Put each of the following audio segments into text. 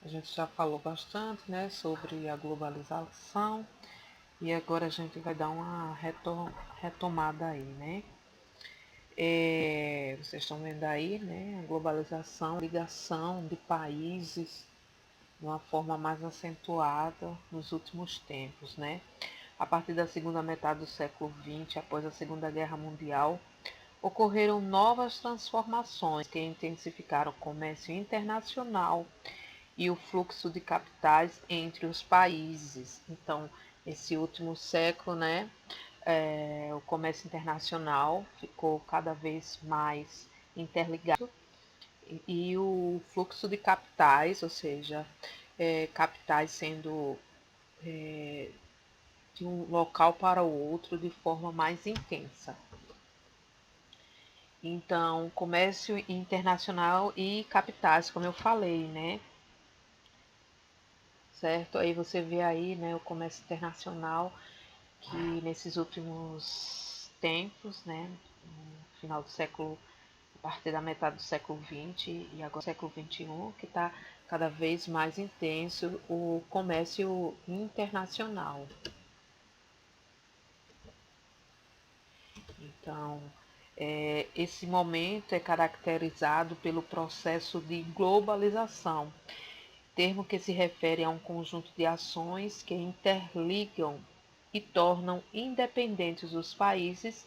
A gente já falou bastante, né, sobre a globalização e agora a gente vai dar uma retomada aí, né? Vocês estão vendo aí, né, a globalização, a ligação de países de uma forma mais acentuada nos últimos tempos, né? A partir da segunda metade do século XX, após a Segunda Guerra Mundial, ocorreram novas transformações que intensificaram o comércio internacional e o fluxo de capitais entre os países. Então, esse último século, né, o comércio internacional ficou cada vez mais interligado e o fluxo de capitais, ou seja, capitais sendo de um local para o outro de forma mais intensa. Então, comércio internacional e capitais, como eu falei, né? Certo? Aí você vê aí, né, o comércio internacional que nesses últimos tempos, né, no final do século, a partir da metade do século XX e agora século XXI, que está cada vez mais intenso o comércio internacional. Então, esse momento é caracterizado pelo processo de globalização, termo que se refere a um conjunto de ações que interligam e tornam independentes os países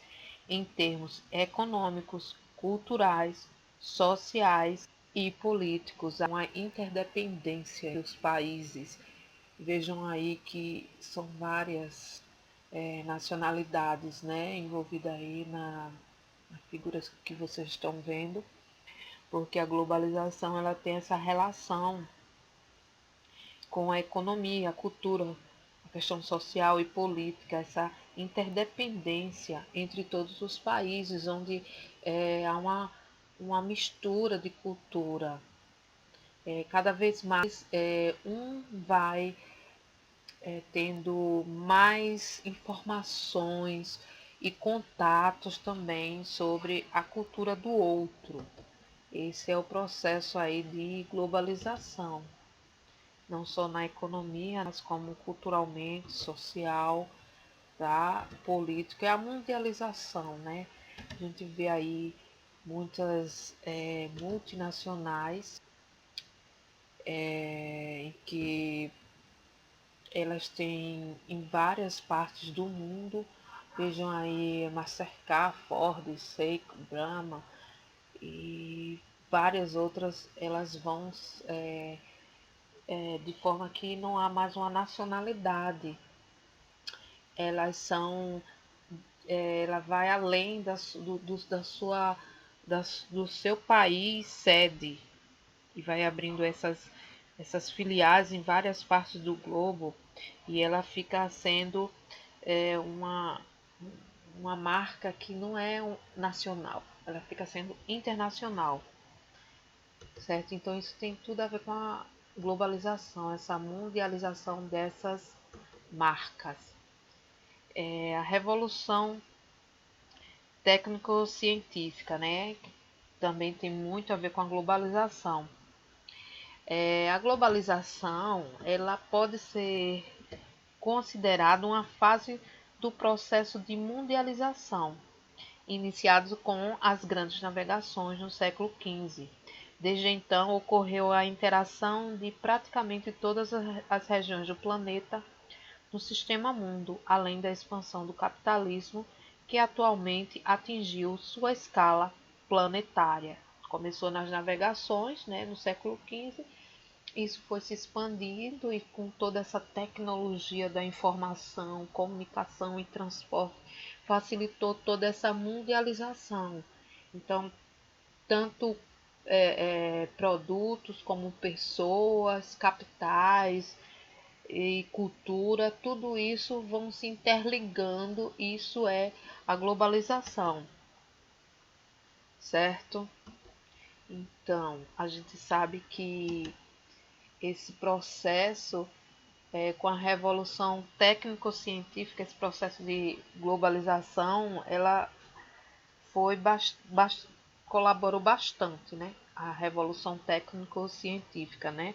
em termos econômicos, culturais, sociais e políticos. Há uma interdependência dos países. Vejam aí que são várias nacionalidades, né, envolvidas aí na figuras que vocês estão vendo, porque a globalização ela tem essa relação com a economia, a cultura, a questão social e política, essa interdependência entre todos os países, onde há uma mistura de cultura. Cada vez mais um vai tendo mais informações e contatos também sobre a cultura do outro. Esse é o processo aí de globalização, não só na economia, mas como culturalmente, social, tá? Política, é a mundialização, né? A gente vê aí muitas multinacionais em que elas têm em várias partes do mundo, vejam aí Mastercard, Ford, Seiko, Brahma e várias outras, elas vão de forma que não há mais uma nacionalidade. Elas são, ela vai além do seu país sede e vai abrindo essas filiais em várias partes do globo e ela fica sendo uma marca que não é nacional, ela fica sendo internacional, certo? Então isso tem tudo a ver com a globalização, essa mundialização dessas marcas. A revolução técnico-científica, né? Que também tem muito a ver com a globalização. A globalização ela pode ser considerada uma fase do processo de mundialização, iniciado com as grandes navegações no século XV. Desde então, ocorreu a interação de praticamente todas as regiões do planeta no sistema mundo, além da expansão do capitalismo, que atualmente atingiu sua escala planetária. Começou nas navegações, né, no século XV, isso foi se expandindo e com toda essa tecnologia da informação, comunicação e transporte, facilitou toda essa mundialização. Então, tanto produtos como pessoas, capitais e cultura, tudo isso vão se interligando, isso é a globalização, certo? Então, a gente sabe que esse processo, com a revolução técnico-científica, esse processo de globalização, ela foi colaborou bastante, né? A revolução técnico-científica, né?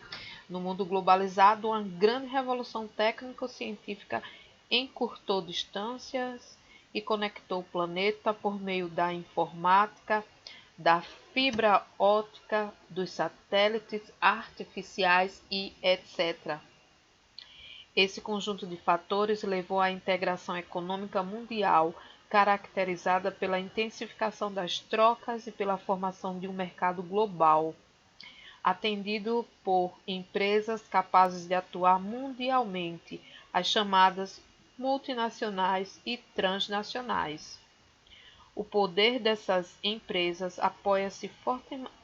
No mundo globalizado, uma grande revolução técnico-científica encurtou distâncias e conectou o planeta por meio da informática, da fibra óptica, dos satélites artificiais e etc. Esse conjunto de fatores levou à integração econômica mundial, caracterizada pela intensificação das trocas e pela formação de um mercado global, atendido por empresas capazes de atuar mundialmente, as chamadas multinacionais e transnacionais. O poder dessas empresas apoia-se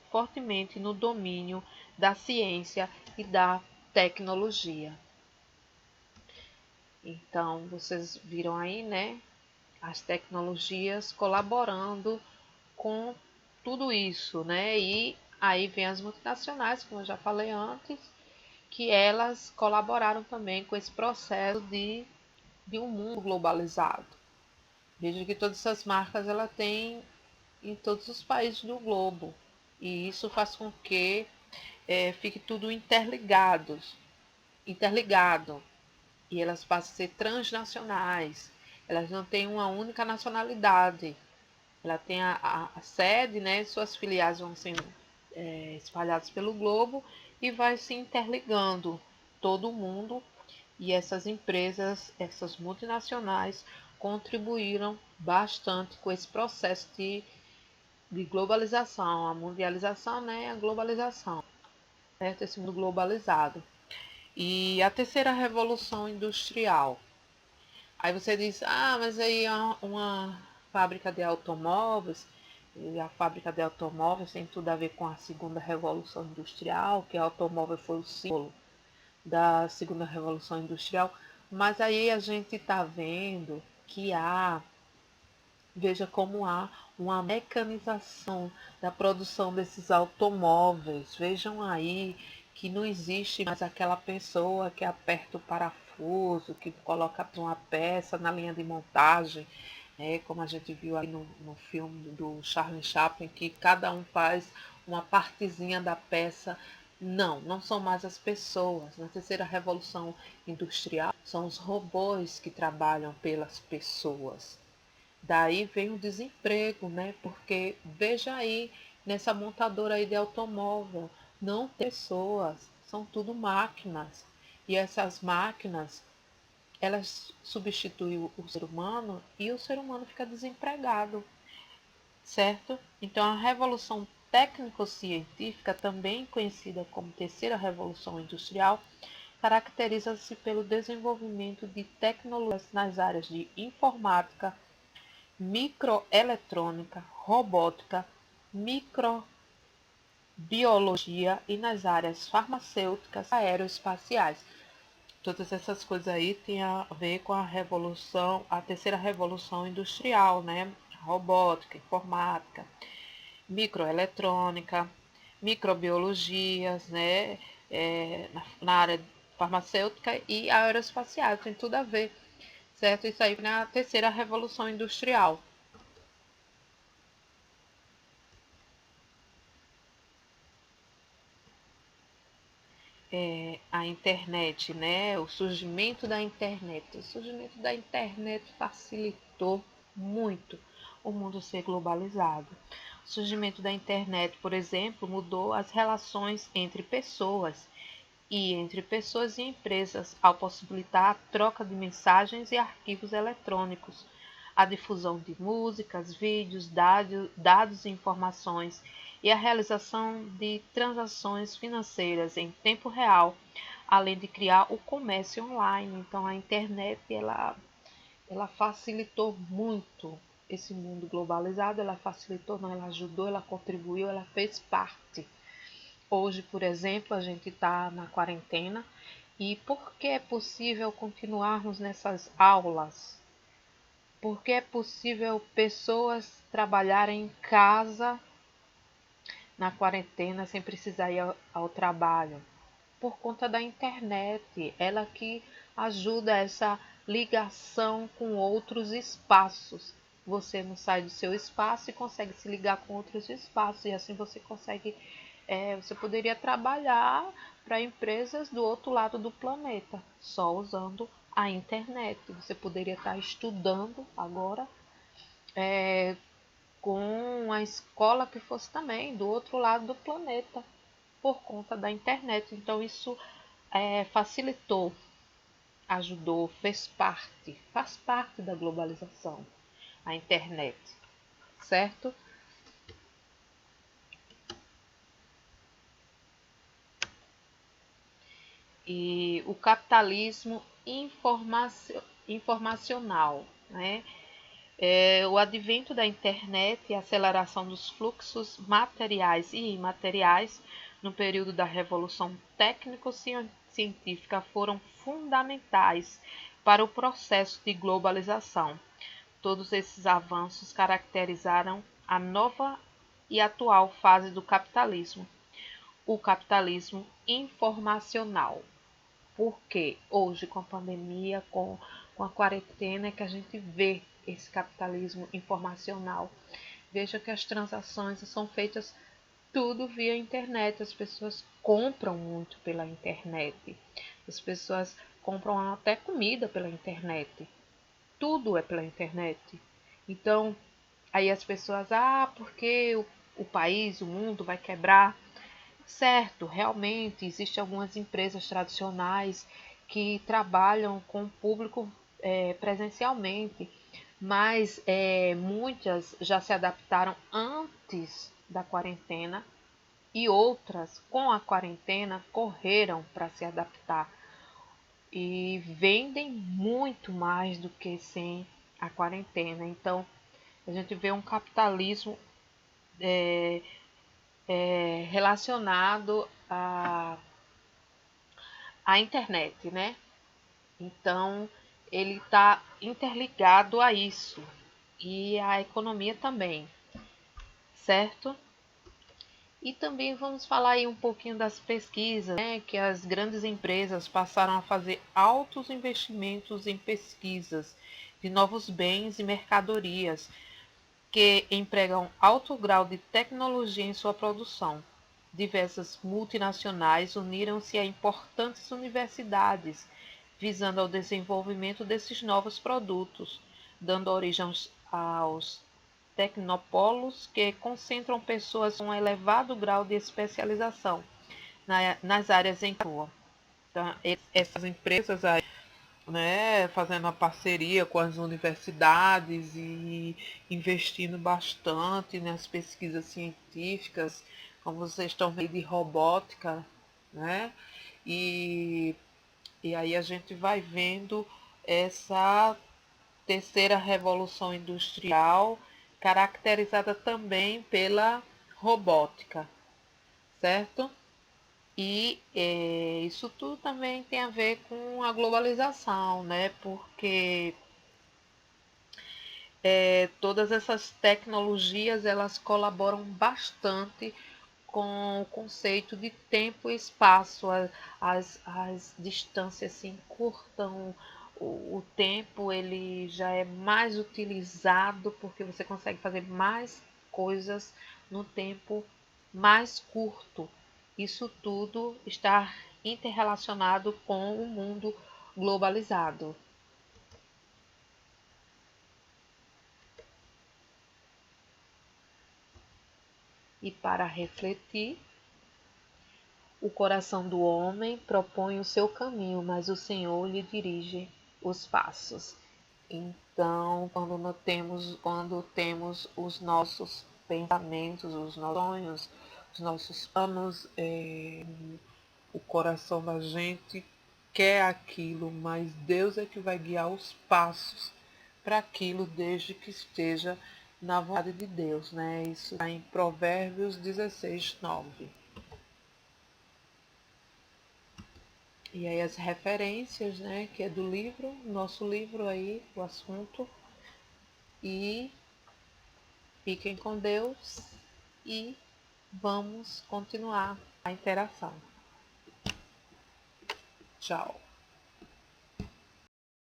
fortemente no domínio da ciência e da tecnologia. Então, vocês viram aí, né, as tecnologias colaborando com tudo isso, né? E aí vem as multinacionais, como eu já falei antes, que elas colaboraram também com esse processo de um mundo globalizado. Veja que todas essas marcas ela tem em todos os países do globo. E isso faz com que fique tudo interligado. E elas passam a ser transnacionais. Elas não têm uma única nacionalidade. Ela tem a sede, né? Suas filiais vão sendo espalhadas pelo globo e vai se interligando todo o mundo. E essas empresas, essas multinacionais, contribuíram bastante com esse processo de globalização, a mundialização, né, a globalização, certo? Esse mundo globalizado. E a terceira revolução industrial. Aí você diz, mas aí uma fábrica de automóveis, e a fábrica de automóveis tem tudo a ver com a segunda revolução industrial, que o automóvel foi o símbolo da segunda revolução industrial, mas aí a gente está vendo que veja como há uma mecanização da produção desses automóveis. Vejam aí que não existe mais aquela pessoa que aperta o parafuso, que coloca uma peça na linha de montagem, como a gente viu aí no filme do Charlie Chaplin, que cada um faz uma partezinha da peça. Não, não são mais as pessoas. Na terceira revolução industrial, são os robôs que trabalham pelas pessoas. Daí vem o desemprego, né? Porque veja aí, nessa montadora aí de automóvel, não tem pessoas, são tudo máquinas. E essas máquinas, elas substituem o ser humano e o ser humano fica desempregado, certo? Então a revolução técnico-científica, também conhecida como terceira revolução industrial, caracteriza-se pelo desenvolvimento de tecnologias nas áreas de informática, microeletrônica, robótica, microbiologia e nas áreas farmacêuticas e aeroespaciais. Todas essas coisas aí têm a ver com a terceira revolução industrial, né? Robótica, informática, microeletrônica, microbiologias, né? Na área farmacêutica e aeroespacial, tem tudo a ver, certo? Isso aí na terceira revolução industrial. A internet, né? O surgimento da internet. O surgimento da internet facilitou muito o mundo ser globalizado. O surgimento da internet, por exemplo, mudou as relações entre pessoas e empresas ao possibilitar a troca de mensagens e arquivos eletrônicos, a difusão de músicas, vídeos, dados e informações e a realização de transações financeiras em tempo real, além de criar o comércio online. Então a internet ela facilitou muito esse mundo globalizado, ela facilitou, não, ela ajudou, ela contribuiu, ela fez parte. Hoje, por exemplo, a gente está na quarentena e por que é possível continuarmos nessas aulas? Porque é possível pessoas trabalharem em casa na quarentena sem precisar ir ao trabalho? Por conta da internet, ela que ajuda essa ligação com outros espaços. Você não sai do seu espaço e consegue se ligar com outros espaços, e assim você consegue Você poderia trabalhar para empresas do outro lado do planeta, só usando a internet. Você poderia estar estudando agora com a escola que fosse também do outro lado do planeta, por conta da internet. Então isso facilitou, ajudou, faz parte da globalização, a internet, certo? E o capitalismo informacional, né? O advento da internet e a aceleração dos fluxos materiais e imateriais no período da Revolução Técnico-Científica foram fundamentais para o processo de globalização. Todos esses avanços caracterizaram a nova e atual fase do capitalismo, o capitalismo informacional. Porque hoje, com a pandemia, com a quarentena, é que a gente vê esse capitalismo informacional. Veja que as transações são feitas tudo via internet. As pessoas compram muito pela internet. As pessoas compram até comida pela internet. Tudo é pela internet. Então, aí as pessoas, porque o país, o mundo vai quebrar. Certo, realmente existem algumas empresas tradicionais que trabalham com o público presencialmente, mas muitas já se adaptaram antes da quarentena e outras, com a quarentena, correram para se adaptar e vendem muito mais do que sem a quarentena. Então, a gente vê um capitalismo relacionado à internet, né? Então, ele está interligado a isso e a economia também, certo? E também vamos falar aí um pouquinho das pesquisas, né? Que as grandes empresas passaram a fazer altos investimentos em pesquisas de novos bens e mercadorias que empregam alto grau de tecnologia em sua produção. Diversas multinacionais uniram-se a importantes universidades, visando ao desenvolvimento desses novos produtos, dando origem aos tecnopolos que concentram pessoas com um elevado grau de especialização nas áreas em que atuam. Então, essas empresas aí, né, fazendo a parceria com as universidades e investindo bastante nas pesquisas científicas, como vocês estão vendo, de robótica, né? E, e aí a gente vai vendo essa terceira revolução industrial, caracterizada também pela robótica, certo? E isso tudo também tem a ver com a globalização, né? Porque todas essas tecnologias elas colaboram bastante com o conceito de tempo e espaço. As distâncias se encurtam, o tempo ele já é mais utilizado porque você consegue fazer mais coisas no tempo mais curto. Isso tudo está interrelacionado com o mundo globalizado. E para refletir, o coração do homem propõe o seu caminho, mas o Senhor lhe dirige os passos. Então, quando temos os nossos pensamentos, os nossos sonhos, os nossos planos, o coração da gente quer aquilo, mas Deus é que vai guiar os passos para aquilo desde que esteja na vontade de Deus, né? Isso está em Provérbios 16, 9. E aí as referências, né, que é do livro, nosso livro aí, o assunto. E fiquem com Deus e vamos continuar a interação. Tchau.